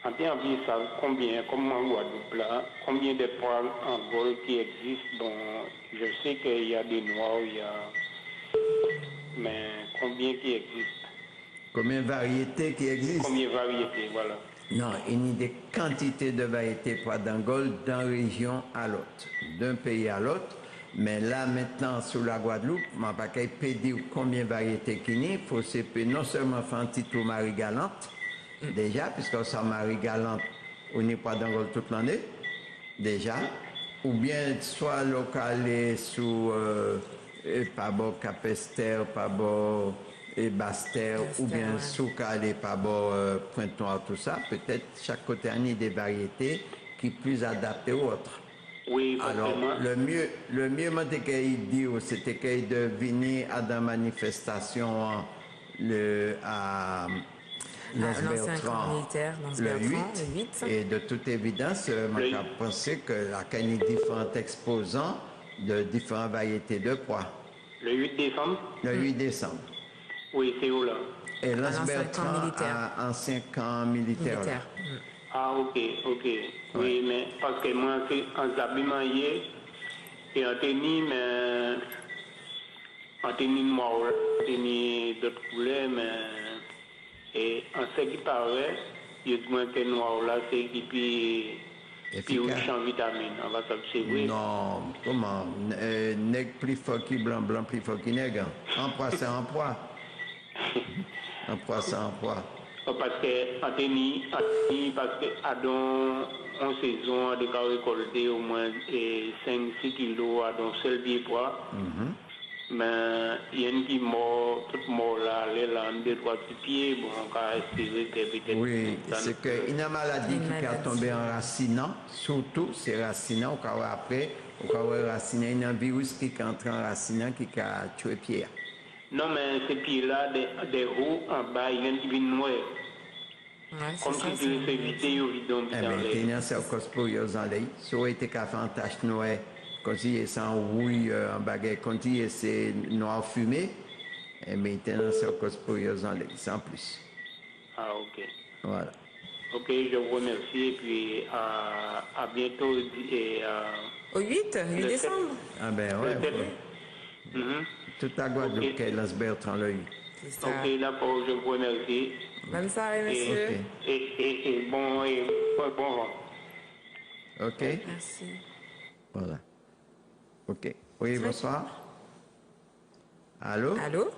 En bien, ça, comme en Guadeloupe, là, combien de poils en Gaule qui existent? Bon, je sais qu'il y a des noirs, mais combien qui existent? Combien de variétés qui existent? Combien de variétés, voilà. Non, il y a des quantités de variétés pois d'Angole d'une région à l'autre, d'un pays à l'autre. Mais là, maintenant, sous la Guadeloupe, je ne peux pas dire combien de variétés qu'il y a. Il faut non seulement faire un titre Marie Galante, déjà, puisque ça Marie Galante, on n'est pas d'Angole toute l'année, déjà. Ou bien, soit local et sous, pas bon Capester, pas bon et Bastère, ou bien Souka, et pas bon Pointe-Noire, tout ça. Peut-être chaque côté a des variétés qui sont plus adaptées aux autres. Oui, alors, le mieux, moi, c'était qu'il de venir à la manifestation à Lens-Bertrand le 8. Et de toute évidence, je pensais que la y a différents exposants de différentes variétés de pois. Le 8 décembre? Le 8 décembre. Oui, c'est où là? Et Lens-Bertrand, ancien camp militaire. Ah, ok. Oui, mais parce que moi, en habillement hier, et en tennis, mais en tennis noir, en tennis d'autres couleurs, mais et en ce qui paraît, il y a que noir là, c'est qui puis riche en vitamines. On va c'est vrai. Non, comment? Nègre plus fort qui blanc, blanc plus fort qui nègre. En poids, c'est en poids. En poids, c'est en poids. Parce que en tennis, parce que en saison, on a récolté au moins 5-6 kilos à don seul pied poids. Mais il y a une qui mort, toute mort là, les lames, 2-3 petits pieds, bon, on va espérer que peut-être. Oui, c'est qu'il y a une maladie qui a tombé en racinant, surtout, c'est racinant, on va après, on va raciner, il y a un virus qui est entré en racinant qui a tué pied. Non, mais ces pieds-là, des roues en bas, il y a une qui vient noire. Comme si tu les éviter au vidon. Eh bien, il y a un cosplay en l'air. Si on était qu'à faire un tache noire, quand il y a sans rouille en baguette, quand il y a c'est noir fumé, eh bien, il y a un cosplay en l'air, sans plus. Ah, ok. Voilà. Ok, je vous remercie et puis à bientôt. Au 8 décembre. Ah ben ouais. Toute la Guadeloupe qui est Lens-Bertrand le 8. Ok, d'accord, je vous remercie. Bonne soirée, monsieur. Et bon vent. Ok. Merci. Voilà. Ok. Oui, bonsoir. Allô? Allô?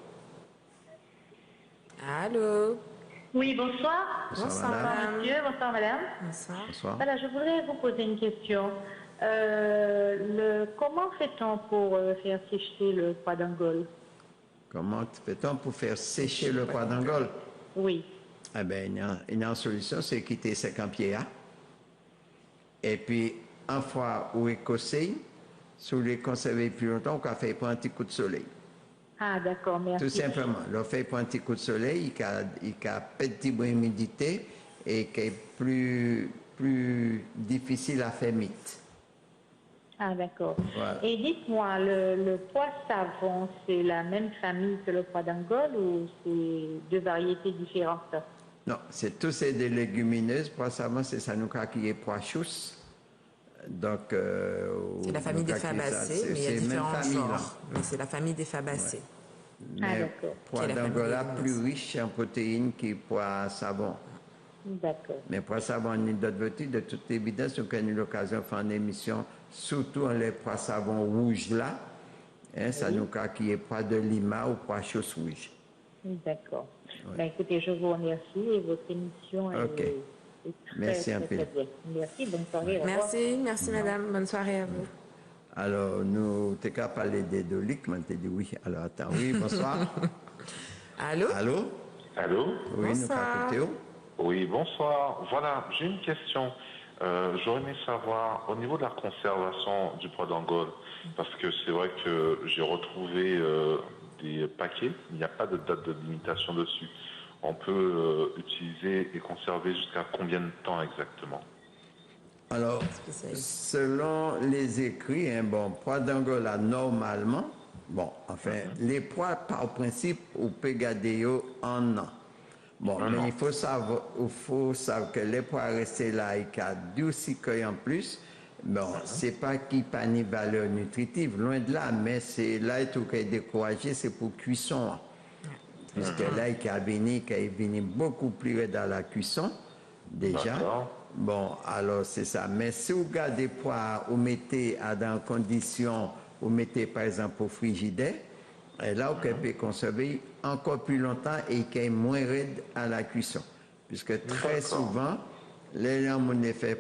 Allô? Oui, bonsoir. Bonsoir, madame. Monsieur, bonsoir, madame. Bonsoir. Voilà, je voudrais vous poser une question. Comment fait-on pour faire sécher le pois d'Angole? Comment fait-on pour faire sécher le pois d'Angole? Oui. Eh bien, il y a une solution, c'est quitter 50 pieds. Et puis, une fois où est cossé, si vous les conserver plus longtemps, on va faire un petit coup de soleil. Ah, d'accord, merci. Tout simplement. On fait un petit coup de soleil, il y a petit peu d'humidité et qui est plus difficile à faire mythe. Ah, d'accord. Voilà. Et dites-moi, le pois savon, c'est la même famille que le pois d'Angole ou c'est deux variétés différentes? Non, c'est tous des légumineuses. Pois savon, c'est ça nous qui est pois chousse. Donc, c'est la famille des fabacées, mais il y a différents genres. Mais c'est la famille des fabacées. Ouais. Mais pois d'Angola plus riche en protéines que pois savon. D'accord. Mais pois savon, de toute évidence, on a eu l'occasion de faire une émission, surtout les pois savon rouges là. Hein, ça nous a qui est pois de Lima ou pois chausse rouge. D'accord. Ouais. Ben, écoutez, je vous remercie et votre émission est merci un peu. Merci, bonne soirée. Merci madame, bonne soirée à vous. Alors, nous t'es qu'à parler des doliques, mais t'es dit oui. Alors, attends, oui, bonsoir. Allô? Oui, bonsoir. Nous oui, bonsoir. Voilà, j'ai une question. J'aurais aimé savoir, au niveau de la conservation du pois d'Angole, parce que c'est vrai que j'ai retrouvé des paquets, il n'y a pas de date de limitation dessus. On peut utiliser et conserver jusqu'à combien de temps exactement? Alors, selon les écrits, pois d'Angola, normalement, les pois, par principe, on peut garder un an. Bon, mais il faut savoir que les poids restés là et qu'il y a 12 en plus, bon, c'est pas qu'il n'y a pas ni valeur nutritive, loin de là, mais c'est là et tout qui est découragé, c'est pour cuisson. Puisque là, il y a venu beaucoup plus raide dans la cuisson, déjà. Bon, alors c'est ça. Mais si vous gardez poids, vous mettez dans conditions, vous mettez par exemple au frigidaire, et là, vous pouvez conserver encore plus longtemps et qu'il y ait moins raide à la cuisson. Puisque très souvent, les gens qui font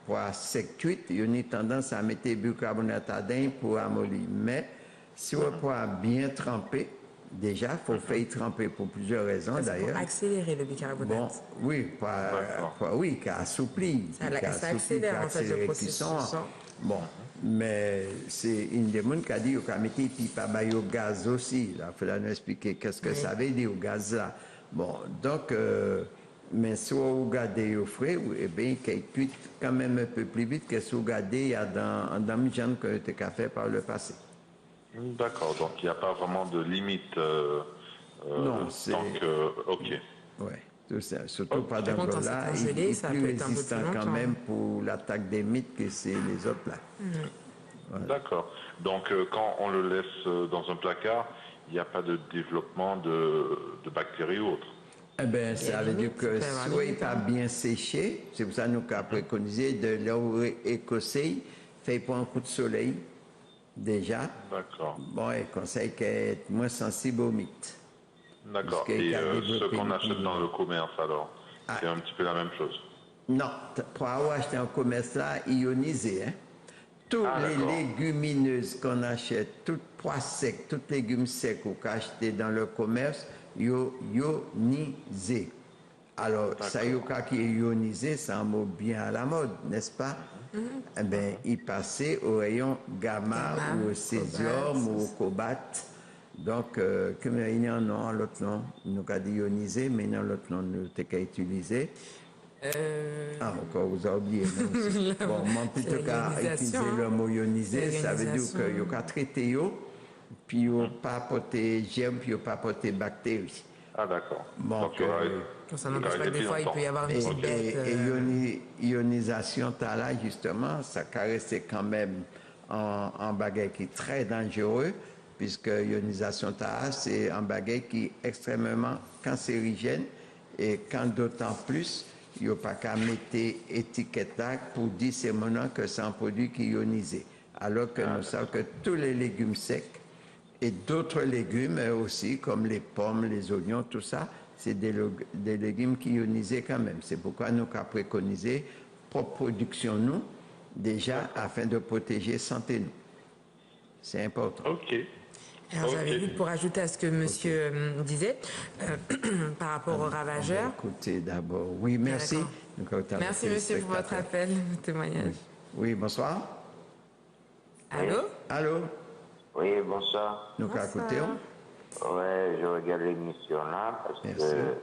poids sec cuit, ils ont tendance à mettre du bicarbonate dedans pour amollir. Mais si vous poids bien trempé, déjà, il faut faire tremper pour plusieurs raisons d'ailleurs. Pour accélérer le bicarbonate. Bon, oui, oui, qui assouplit. Ça accélère en fait le processus. Bon, mais c'est une des gens qui a dit qu'on mettait pipa au gaz aussi. Il faut nous expliquer qu'est-ce que ça veut dire au gaz là. Bon, donc, mais si vous regardez au frais, eh bien, il cuit quand même un peu plus vite que si vous regardez dans le genre que tu as fait par le passé. D'accord, donc il n'y a pas vraiment de limite. Non, c'est. Ok. Oui, tout ça. Surtout pas dans le là, il est plus résistant quand même pour l'attaque des mythes que c'est les autres plats. Voilà. D'accord. Donc quand on le laisse dans un placard, il n'y a pas de développement de bactéries ou autres. Eh bien, ça veut dire que soit il pas bien séché, c'est pour ça que nous avons préconisé de l'eau écossais, fait pour un coup de soleil. Déjà. D'accord. Bon, il conseille qu'elle est moins sensible aux mythes. D'accord. Et ce qu'on achète dans le commerce, alors, c'est un petit peu la même chose? Non, pour avoir acheté en commerce là, ionisé. Hein? Toutes les légumineuses qu'on achète, tous pois secs, tous les légumes secs qu'on achète dans le commerce, ionisé. Alors, ça y est, qui est ionisé, c'est un mot bien à la mode, n'est-ce pas? Eh bien, il passait au rayon gamma ou au césium ou au cobalt. Donc, comme il y a un nom, l'autre nom, nous avons dit ionisé, mais non, l'autre nom, nous avons utilisé. Encore, vous avez oublié. Bon, moi, plutôt qu'à utiliser le mot ionisé, ça veut dire qu'il y a traité, puis il n'y a pas porté germe, puis il n'y a pas porté bactéries. Ah, d'accord. Bon, ça n'empêche pas que des fois, il peut y avoir une petite bête. Et ionisation, là, justement, ça caresse quand même en bagage qui est très dangereux, puisque l'ionisation, c'est un bagage qui est extrêmement cancérigène, et quand d'autant plus, il n'y a pas qu'à mettre étiquette là pour dire c'est maintenant que c'est un produit qui est ionisé. Alors que nous savons que tous les légumes secs et d'autres légumes aussi, comme les pommes, les oignons, tout ça, c'est des légumes qui ionisent quand même. C'est pourquoi nous avons préconisé propre production, nous, déjà, afin de protéger santé, nous. C'est important. OK. Alors, j'avais vu pour ajouter à ce que monsieur disait, par rapport aux ravageurs. Écoutez, d'abord, oui, merci. Merci, monsieur, pour votre appel, votre témoignage. Oui, bonsoir. Allô? Allô? Oui, bonsoir. Nous écoutons. Ouais, je regarde l'émission là parce que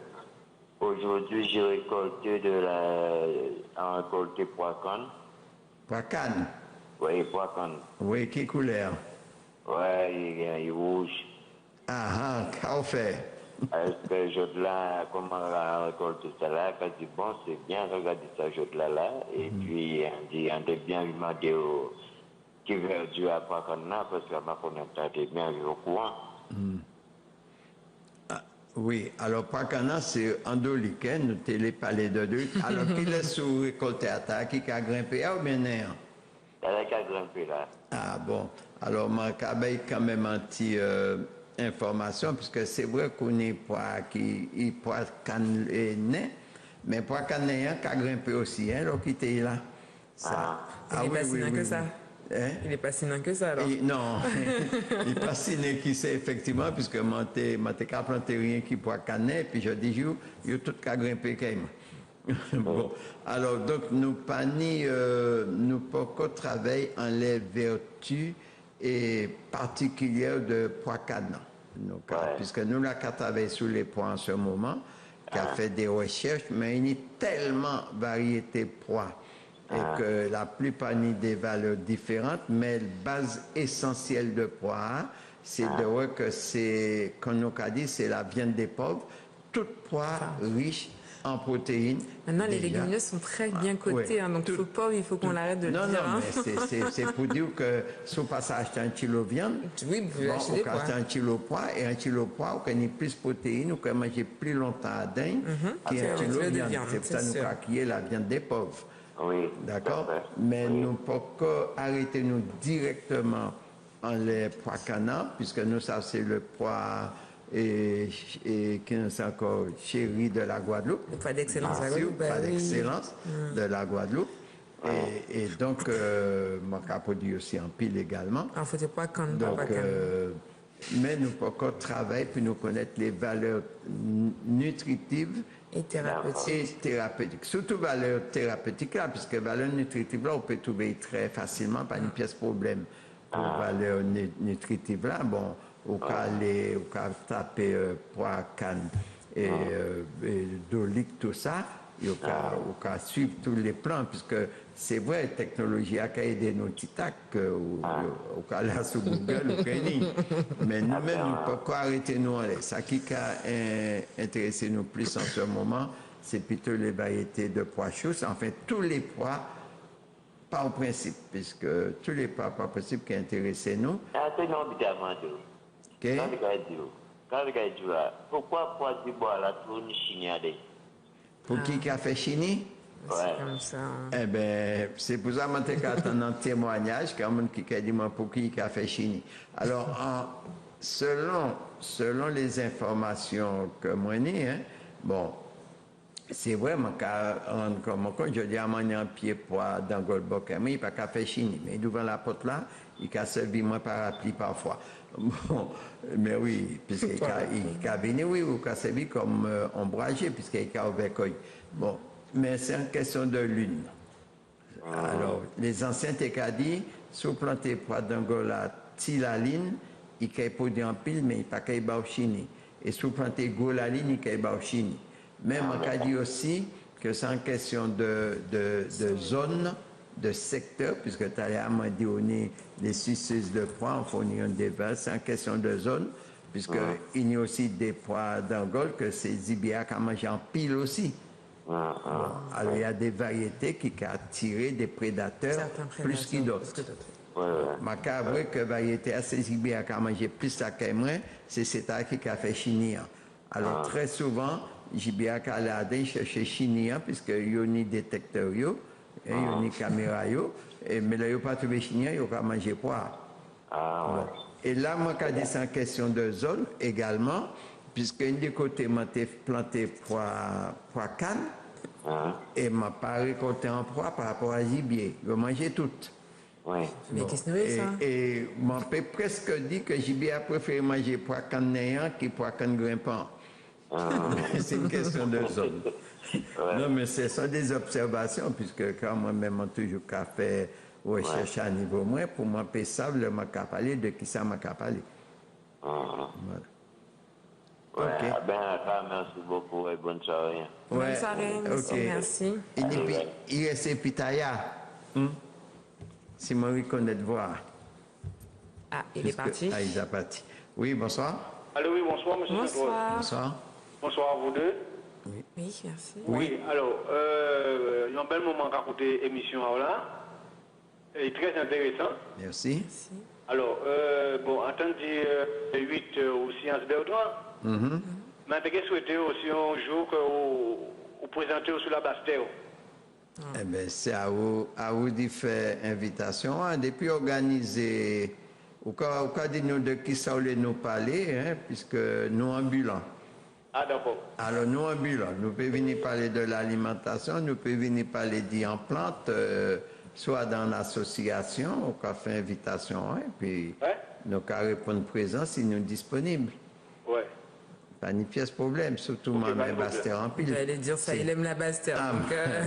aujourd'hui j'ai récolté pois canne. Pois canne? Oui, pois canne. Oui, quelle couleur? Ouais, il est rouge. Ah, qu'en fait? Est-ce que je là, comment on a récolté ça là? Quand je dis bon, c'est bien, regardez ça, je là. Et puis, on dit bien, il m'a dit qui veut du à pois canne là parce que ma connaissance est bien au courant. Oui, alors pois canne, c'est endolique, nous t'ai parlé de deux. Alors, qui est sous récolté à ta, qui a grimpé ou bien non? Elle a grimpé là. Ah bon, alors moi, j'ai quand même un petit information, puisque c'est vrai qu'on est pois qui pois canne né, mais pois canne qui a grimpé aussi, hein, alors qui était là. Ça. Il n'est pas si nain que ça. Hein? Il n'est pas si nain que ça, alors. Non, il n'est pas si nain qui c'est, effectivement, puisque moi, je n'ai pas planté rien qui pois canne, puis je dis, il y a tout qui a grimpé quand même. Bon, alors donc nous pas ni nous pas travailler en les vertus et particulières de pois canne. Puisque nous là qu'à travailler sur les pois en ce moment, qui a fait des recherches, mais il y a tellement de variétés de pois et que la plupart ont des valeurs différentes, mais la base essentielle de pois, c'est de voir que c'est, comme nous a dit, c'est la viande des pauvres. tout poids riche en protéines. Maintenant, les légumineuses sont très bien cotées, donc il faut qu'on l'arrête de le dire. Non, mais c'est pour dire que si on passe à acheter un kilo de viande, oui, vous pouvez acheter des pois. Un kilo de pois, et un kilo de pois, on connaît plus de protéines, on peut manger plus longtemps à dingue qu'un kilo de viande. C'est pour ça que nous avons la viande des pauvres. Oui. D'accord? Mais nous ne pouvons pas arrêter nous directement en les pois canards, puisque nous, ça, c'est le pois et qui est encore chéri de la Guadeloupe. Le pois d'excellence de la Guadeloupe. Pois d'excellence de la Guadeloupe. Et donc, mon produit aussi en pile également. Il faut des pois cannes, donc, mais nous pouvons travailler puis nous connaître les valeurs nutritives et thérapeutiques. Surtout valeurs thérapeutiques là, puisque valeurs nutritives là, on peut trouver très facilement, pas une pièce problème. Pour valeurs nutritives là, bon, au cas taper pois, canne et dolique, tout ça, et au cas suivre tous les plans, puisque c'est vrai, la technologie a aidé nos petits tacs, au cas là sur Google, au Kenny. Mais nous-mêmes, nous ne pouvons pas arrêter nous en l'air. Ça qui a intéressé nous plus en ce moment, c'est plutôt les variétés de pois chauds, enfin tous les pois. Pas au principe, puisque tous les pas possible qui intéressent nous. Pourquoi pois du bois la tourne chiniade? Pour qui a fait chini? C'est comme ça. Eh bien, c'est pour ça que je attends un témoignage, quelqu'un qui a dit pour qui a fait chini. Alors, selon les informations que moi j'ai, bon, c'est vrai, mon compte, je dis à mon un pied poids dans Goldbock, mais il n'a pas qu'à faire chini. Mais devant la porte là, il a servi moi parapluie parfois. Bon, mais oui, puisqu'il a venu, oui, ou il a servi comme ombragé, puisqu'il a ouvert cueil. Bon, mais c'est une question de lune. Alors, les anciens t'ont dit, si vous plantez poids d'Angola, tilaline, il a produit en pile, mais il n'a pas qu'à y chini. Et si vous plantez goulaline, il a chini. Même on a dit aussi que c'est une question de zone, de secteur, puisque tu as dit on est les suceuses de pois, on fournit un débat, c'est une question de zone, puisqu'il y a aussi des pois d'Angola que c'est Zibia qui a mangé en pile aussi. Bon, alors il y a des variétés qui ont attiré des prédateurs plus que d'autres. Je avouer que variété assez Zibia qui a mangé plus à Caïmouin, c'est cet qui a fait Chinia. Alors très souvent, Jibia Kaladin chercher Chinia, puisqu'il y a des détecteurs, il y a des caméras, mais là, il n'y a pas trouvé Chinia, il n'y a pas mangé poids. Et là, moi, quand je dis c'est une question de zone également, puisque un des côtés, m'a planté poids canne, et m'a pas récolté en poids par rapport à gibier. Je mangeais tout. Mais qu'est-ce que c'est ça? Et on peut presque dire que gibier a préféré manger poids canne néant que poids canne grimpant. C'est une question de zone. Non, mais ce sont des observations, puisque quand moi-même, toujours fait recherche à niveau moins, pour moi, je sais le parler de qui ça m'a parlé. Voilà. Merci beaucoup et bonne soirée. Bonne soirée, merci. Il reste Pitaya. Si moi, je connais de voir. Ah, il est parti. Ah, il est parti. Oui, bonsoir. Allô, oui, bonsoir, monsieur. Bonsoir. Bonsoir à vous deux. Oui, merci. Oui, alors, il y a un bel moment à raconter l'émission là. Et très intéressant. Merci. Alors, bon, entendu 8 au Sciences Bertrand. Mais je souhaité aussi un jour que vous présentez sur la Bastère. Eh bien, c'est à vous de faire invitation. Depuis organiser, au cas de nous de qui ça voulait nous parler, puisque nous ambulants. Ah, d'accord. Alors, nous ambulants, nous pouvons venir parler de l'alimentation, nous pouvons venir parler d'en plantes, soit dans l'association, on peut faire invitation, puis nous pouvons répondre présent si nous sommes disponibles. Ouais. Pas une pièce problème, surtout ma mère Bastère en pile. J'allais dire ça, il aime la Bastère.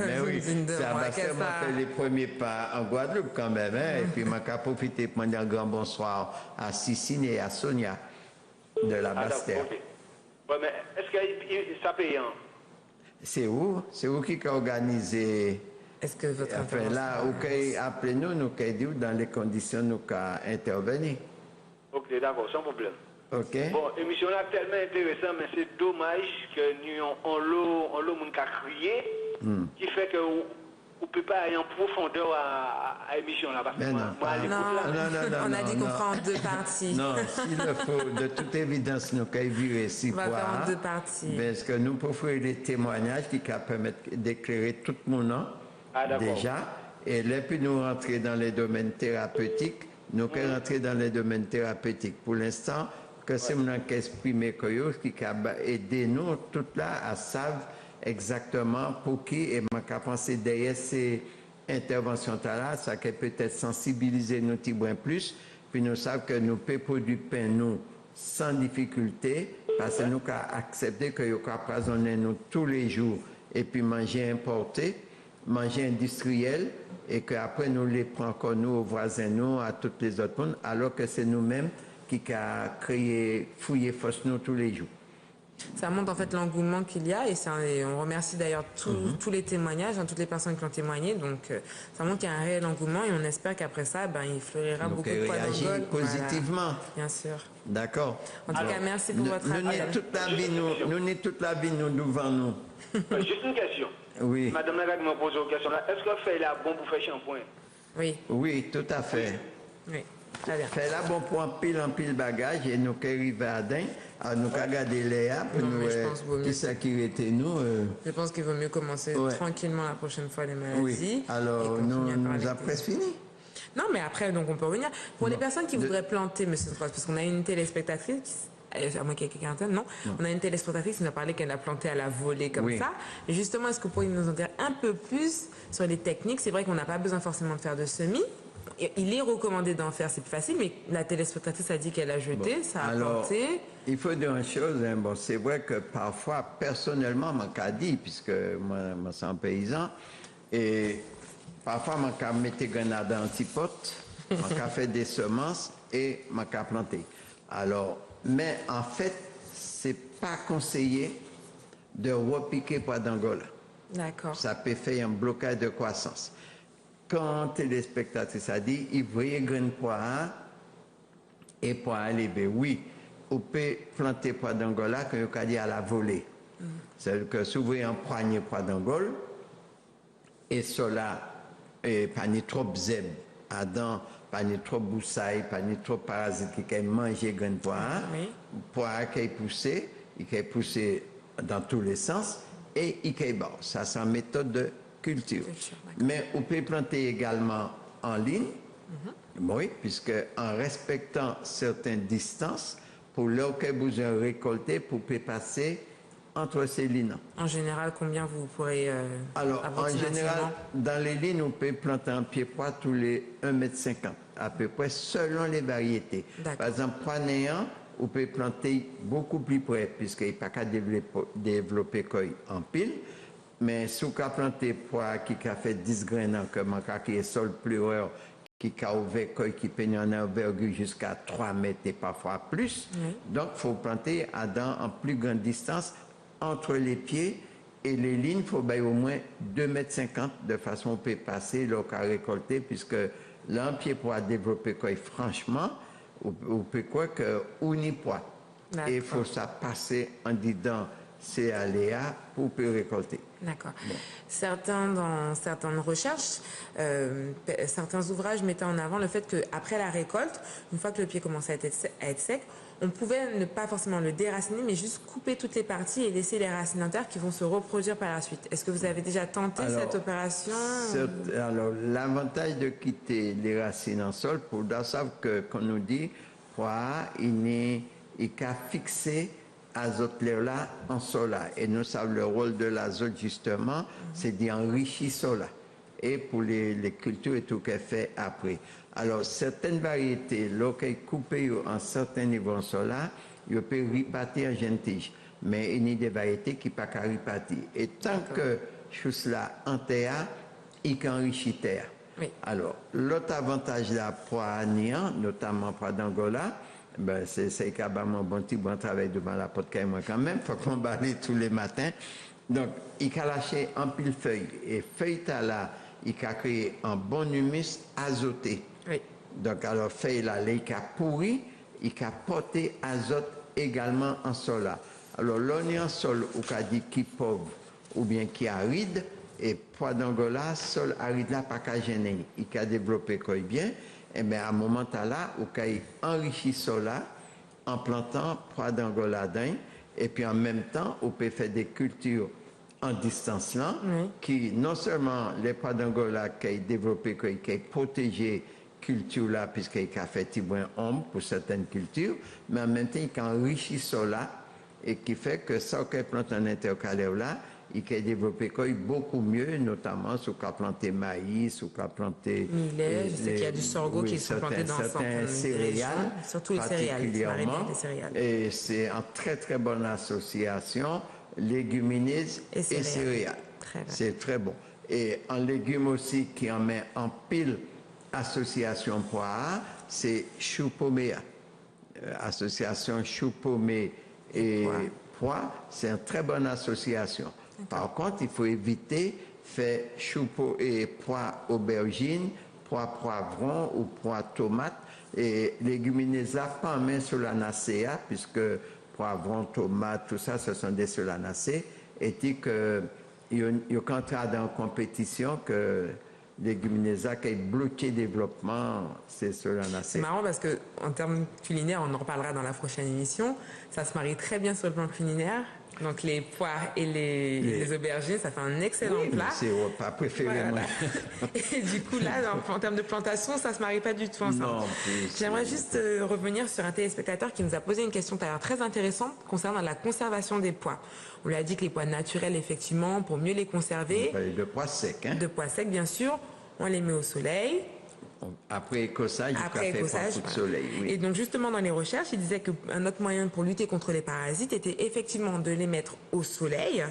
Mais oui, c'est à Bastère, moi, fait les premiers pas en Guadeloupe quand même. Et puis, je vais profiter pour dire un grand bonsoir à Sicine et à Sonia de la Bastère. Ouais, mais est-ce que ça payant? C'est où qui a organisé? Est-ce que votre là, appelez-nous, nous pouvons dire dans les conditions nous pouvons intervenir. Ok, d'accord, sans problème. OK. Bon, l'émission là tellement intéressante, mais c'est dommage que nous on l'eau monde qui a crié, qui fait que on peut pas aller en profondeur à l'émission là. Parce que Mais moi, non, à l'écoute là, on a dit qu'on fera en deux parties. Non, s'il le faut, de toute évidence, nous avons vu ici. On va faire en deux parties. Parce que nous pouvons faire des témoignages qui permettent d'éclairer tout le monde déjà. Et là, puis nous rentrer dans les domaines thérapeutiques. Nous pouvons rentrer dans les domaines thérapeutiques. Pour l'instant, que c'est mon exprimé qui a aidé nous toutes là à savoir exactement pour qui et je pense derrière ces interventions-là, ça peut peut-être sensibiliser nous petit peu plus, puis nous savons que nous pouvons produire pain nous sans difficulté, parce que nous avons accepté que nous pouvons empoisonner nous tous les jours et puis manger importé, manger industriel, et qu'après nous les prenons encore nous aux voisins, nous, à toutes les autres mondes, alors que c'est nous-mêmes qui a créé, fouillé force nous tous les jours. Ça montre en fait l'engouement qu'il y a et on remercie d'ailleurs tous les témoignages, toutes les personnes qui ont témoigné. Donc ça montre qu'il y a un réel engouement et on espère qu'après ça, il fleurira beaucoup de poids d'Angole. Positivement. Voilà. Bien sûr. D'accord. En tout cas, merci pour votre appel. Nous sommes toute la vie nous devant nous. Juste une question. Oui. Madame la m'a posé une question là. Est-ce que fait là bon pour faire shampoing? Oui. Oui, tout à fait. Oui. Très bien. Fait là bon pour en pile bagage et nous arrivons à Dain. Nous regarder Léa pour nous qui sécurité nous. Je pense qu'il vaut mieux commencer tranquillement la prochaine fois les maladies. Oui. Alors nous avons presque fini. Non, mais après donc on peut revenir. Pour les personnes qui voudraient planter, Monsieur Ntross, parce qu'on a une téléspectatrice. À moins qu'il y ait quelqu'un non. On a une téléspectatrice qui nous a parlé qu'elle a planté à la volée comme ça. Et justement, est-ce que vous pourriez nous en dire un peu plus sur les techniques? C'est vrai qu'on n'a pas besoin forcément de faire de semis. Il est recommandé d'en faire, c'est plus facile, mais la téléspectatrice a dit qu'elle a jeté, ça a planté. Il faut dire une chose, c'est vrai que parfois, personnellement, je dit, puisque moi, je suis un paysan, et parfois, je mets des grenades antipotes, je fait des semences et je planté. Alors, mais en fait, ce n'est pas conseillé de repiquer poids d'Angola. D'accord. Ça peut faire un blocage de croissance. Quand téléspectatrice a dit, il voyait grain poids et poids élevé. Oui, on peut planter poids d'Angola que vous dit à la volée. C'est-à-dire que si vous voyez un poignet poids d'Angola, et cela, et pas ni trop zèbre, Adam, pas ni trop boussaille, pas ni trop parasite qui a mangé grain poids qui est poussé, il est poussé dans tous les sens et il est bon. Ça, c'est une méthode de culture. Mais on peut planter également en ligne, oui, puisque en respectant certaines distances, pour l'eau que vous avez récolté, pour passer entre ces lignes. En général, combien vous pourrez alors, en général, dans les lignes, on peut planter un pied-pois tous les 1,50 m, à peu près, selon les variétés. Par exemple, poids néant, on peut planter beaucoup plus près, puisqu'il n'y a pas qu'à développer en pile. Mais si vous avez planté poids qui a fait 10 graines, comme qui est sol pleureur, qui a ouvert qui peut en envergure jusqu'à 3 mètres et parfois plus. Donc, il faut planter en plus grande distance entre les pieds et les lignes. Il faut au moins 2,50 m de façon qu'on peut passer l'eau à récolter, puisque là, un pied pour développer franchement, on peut croire qu'on n'y poids. Et il faut ça passer en disant c'est aléa pour récolter. D'accord. Bon. Dans certaines recherches, certains ouvrages mettaient en avant le fait qu'après la récolte, une fois que le pied commence à être sec, on pouvait ne pas forcément le déraciner, mais juste couper toutes les parties et laisser les racines internes qui vont se reproduire par la suite. Est-ce que vous avez déjà tenté cette opération? Alors, l'avantage de quitter les racines en sol, pour savoir qu'on nous dit, il a fixé azote là en sol. Et nous savons le rôle de l'azote, justement, c'est d'enrichir sol. Et pour les cultures et tout qu'elle fait après. Alors, certaines variétés, lorsqu'elles coupent en certains niveaux en sol, ils peuvent ripater en jeune tige. Mais il y a des variétés qui ne peuvent pas ripater. Et tant que chose là en terre, il peut enrichir terre. Oui. Alors, l'autre avantage là pour Nian, notamment pour d'Angola, c'est quand même un bon travail devant la porte quand même. Il faut qu'on balaye tous les matins. Donc, il a lâché un pile feuille. Et feuille là, il a créé un bon humus azoté. Oui. Donc, alors, feuille là, il a pourri. il a porté azote également en sol là. Alors, l'on est en sol, ou qu'a dit qui pauvre ou bien qui aride, et poids d'Angola, sol aride là, pas qu'à gêner. Il a développé quoi bien, et bien à un moment là, ou qu'a enrichi sol là, en plantant poids d'Angola d'un, et puis en même temps, on peut faire des cultures en distance là, qui non seulement les poids d'Angola qui ont développé, qui ont protégé culture là, puisqu'il a fait petit moins ombre pour certaines cultures, mais en même temps, il a enrichi sol là, et qui fait que ça qu'on plante en intercalaire là, il a développé beaucoup mieux, notamment sur qu'on planté maïs, sur qu'on planté millet. Je sais qu'il y a du sorgho qui sont plantés dans certains céréales, surtout les céréales, et c'est en très très bonne association, légumineuses et céréales. C'est très bon. Et en légumes aussi qui en met en pile association poire, c'est chou-pommé. Association chou-pommé et pois, c'est une très bonne association. Par contre, il faut éviter faire chou et pois aubergine, pois poivron ou pois tomate et légumineuses pas en main sur la nacéa puisque poivron, tomate, tout ça, ce sont des solanacées et dit que il y a dans compétition que légumineuses qui est bloqué développement, c'est solanacées. C'est marrant parce que en termes culinaires, on en reparlera dans la prochaine émission. Ça se marie très bien sur le plan culinaire. Donc les pois et les aubergines, ça fait un excellent plat. C'est mon repas préféré. Voilà. Et du coup là, en termes de plantation, ça se marie pas du tout ensemble. Non, j'aimerais juste revenir sur un téléspectateur qui nous a posé une question tout à l'heure très intéressante concernant la conservation des pois. On lui a dit que les pois naturels, effectivement, pour mieux les conserver. De pois secs. De pois secs, bien sûr. On les met au soleil. Après écossage, de soleil. Oui. Et donc justement dans les recherches, il disait qu'un autre moyen pour lutter contre les parasites était effectivement de les mettre au soleil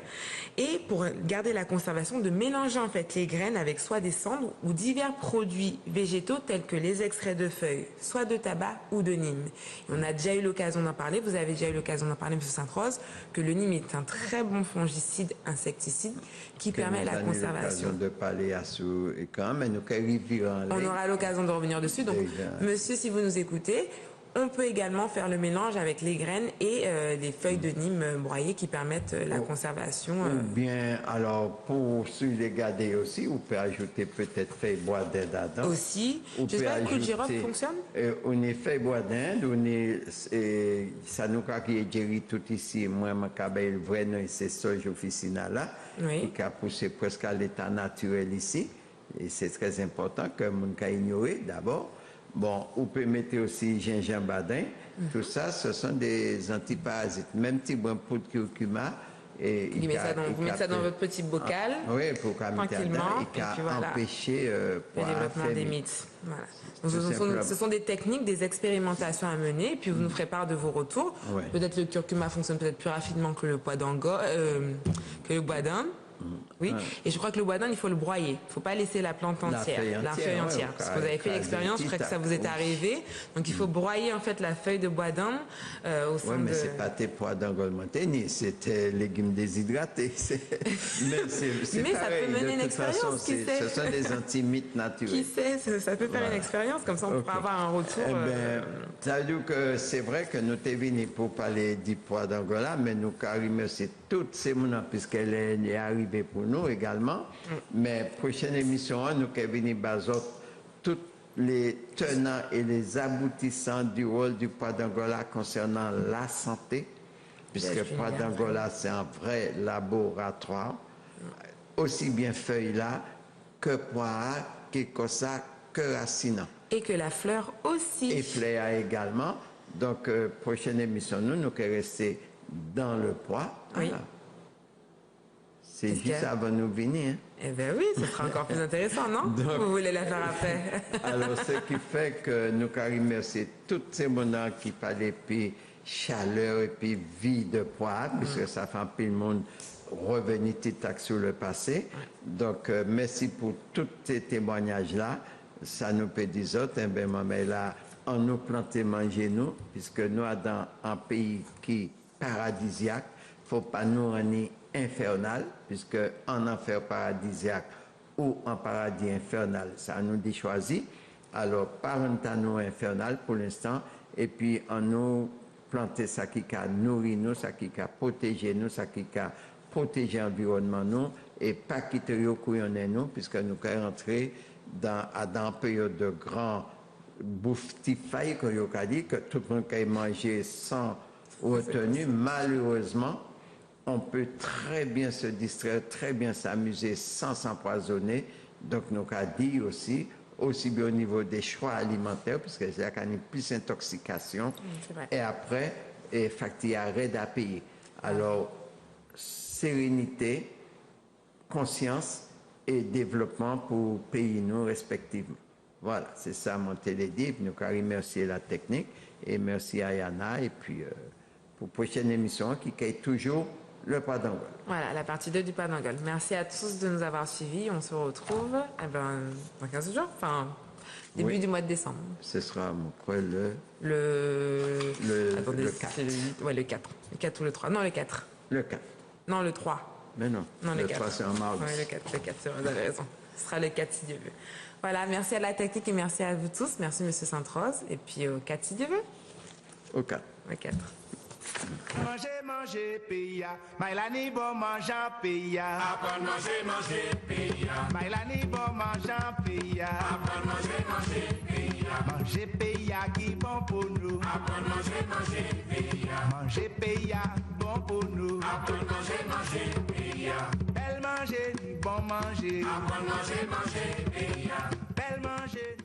et pour garder la conservation, de mélanger en fait les graines avec soit des cendres ou divers produits végétaux tels que les extraits de feuilles, soit de tabac ou de nîmes. Et on a déjà eu l'occasion d'en parler, vous avez déjà eu l'occasion d'en parler, M. Sainte-Rose, que le nîmes est un très bon fongicide, insecticide qui permet la conservation. De parler à ce et quand même, on aura l'occasion de revenir dessus. Donc, monsieur, si vous nous écoutez, on peut également faire le mélange avec les graines et les feuilles de nîmes broyées qui permettent la conservation. Ou bien, alors, pour les garder aussi, on peut ajouter peut-être feuilles bois d'Inde dedans. Aussi. J'espère que le clou de girofle fonctionne. On est feuilles bois d'Inde, on est, ça nous a créé tout ici, moi, le vrai nom, c'est Soja officina là, qui a poussé presque à l'état naturel ici. Et c'est très important que mon cas ignoré d'abord. Bon, on peut mettre aussi gingembre badin. Tout ça, ce sont des antiparasites. Même petit bon pot de curcuma. Et vous mettez ça dans votre petit bocal. Oui, pour tranquillement. Et puis empêcher le développement des mythes. Voilà. Ce sont des techniques, des expérimentations à mener. Et puis vous nous ferez part de vos retours. Ouais. Peut-être le curcuma fonctionne peut-être plus rapidement que le pois d'Angola, que le bois d'Inde. Oui, et je crois que le bois d'Inde, il faut le broyer. Il ne faut pas laisser la plante entière, la feuille entière. Parce que vous avez fait l'expérience, je crois que ça vous est arrivé. Donc il faut broyer en fait la feuille de bois d'Inde au sein de... Oui, mais c'est pas tes pois d'Angola montagne, c'était légumes déshydratés. Mais ça peut mener une expérience, qui sait. Ce sont des antimythes naturels. Qui sait, ça peut faire une expérience, comme ça on pourra avoir un retour. Ça veut dire que c'est vrai que nous sommes venus pour parler du pois d'Angola, mais nous remercions toutes ces gens puisqu'elle est arrivée pour nous également. Mais prochaine émission, nous allons venir baser tous les tenants et les aboutissants du rôle du pois d'Angola concernant la santé, puisque le pois d'Angola, c'est un vrai laboratoire, aussi bien feuille là que pois, que cosa, que racine. Et que la fleur aussi. Et fleur également. Donc, prochaine émission, nous allons rester dans le pois. Oui. Voilà. C'est juste avant nous venir. Eh bien oui, ce sera encore plus intéressant, non? Donc, vous voulez la faire après. Alors, ce qui fait que nous remercions tous ces moments qui parlaient puis chaleur et puis vie de poids, puisque ça fait un peu le monde revenir sur le passé. Donc, merci pour tous ces témoignages-là. Ça nous peut dire autres, ben maman là, on nous planter manger nous, puisque nous sommes dans un pays qui est paradisiaque. Il ne faut pas nous rendre infernal, puisque en enfer paradisiaque ou en paradis infernal, ça nous dit choisi. Alors, par un nous infernal, pour l'instant, et puis en nous planter ça qui a nourri nous, ça qui a protégé nous, ça qui a protégé l'environnement nous, et pas quitter le couillonner nous, puisque nous sommes rentrés dans une période de grand bouffe-tifaille, que tout le monde a mangé sans retenue. Malheureusement, on peut très bien se distraire, très bien s'amuser sans s'empoisonner. Donc, nous avons dit aussi bien au niveau des choix alimentaires, parce que c'est là qu'il y a plus d'intoxication. Et après, il faut qu'il y ait arrêt à payer. Alors, sérénité, conscience et développement pour pays nous respectivement. Voilà, c'est ça mon télédit. Nous remercier la technique et merci à Yana. Et puis, pour la prochaine émission qui est toujours le Pas d'Angole. Voilà, la partie 2 du Pas d'Angole. Merci à tous de nous avoir suivis. On se retrouve dans 15 jours, enfin, début du mois de décembre. Ce sera, quoi, Attendez, le 4. Le 4. Le 4 ou le 3. Non, le 4. Le 4. Non, le 3. Mais non, le 3 c'est un mardi. Oui, le 4, c'est vrai, vous avez raison. Ce sera le 4 si Dieu veut. Voilà, merci à la technique et merci à vous tous. Merci M. Sainte-Rose. Et puis au 4 si Dieu veut. Au 4. Au 4. Manger, pays, Maïlani bon mangeant pays. Apprendre manger, pays. Maïlani bon mangeant pays. Apprendre manger, pays. Manger pays qui bon pour nous. Apprendre manger, pays. Manger pays bon pour nous. Apprendre manger, pays. Belle manger, bon manger. Apprendre manger, pays. Belle manger.